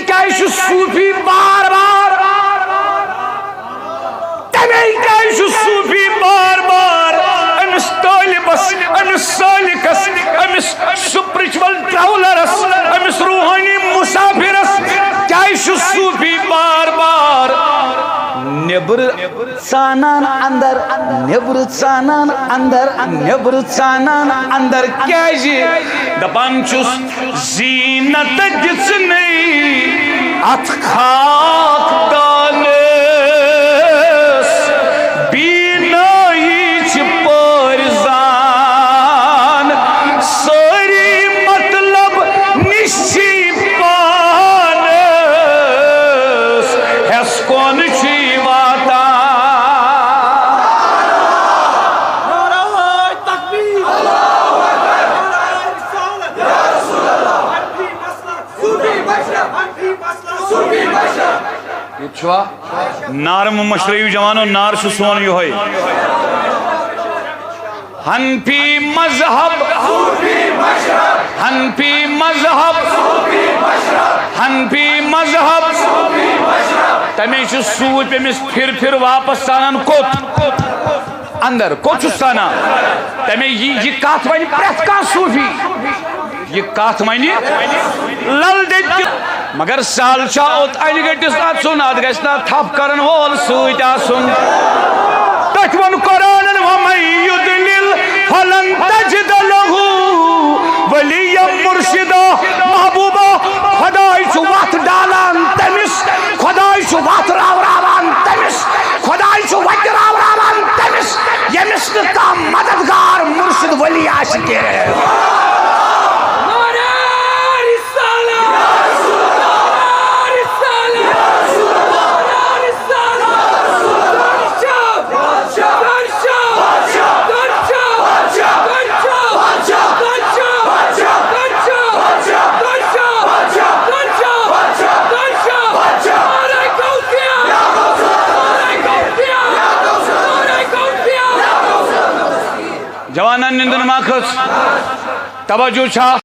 کیا صوفی بار بار تمے کیا صوفی بار بار امس طالبس امس سالکس امس سپرچول ٹراولرس امس روحانی مسافرس کیا صوفی بار بار نبر ژانان اندر نبر ژانان اندر نبر ژانان اندر کیاز دپان چھس زینت دژنے ات خاک دانس بینائی چھ پرزان ساری مطلب نشی پانس ہس کون چھ نار مشرعی جوانو نار سون یہ حنفی مذہب حنفی مذہب حنفی مذہب تمے سوت پمس پھر واپس سانان کوت اندر کوت سانان تمے یہ کت ون پریت کان صوفی یہ کت ون لل دت مگر سال اوت این گٹس اچن ات گھس نا تھپ کرن وول ست آسن تت ون قرآن ومن یضلل فلن تجد له ولیا مرشدا محبوبہ خدائی چھ وت ڈالان تمس خدائی چھ وت راوراوان تمس خدائی چھ وت راوراوان تمس یمس نہ کانٛہہ مددگار مرشد ولی آسہِ کینٛہہ جوانان نندن ما کھژ توجہ چھا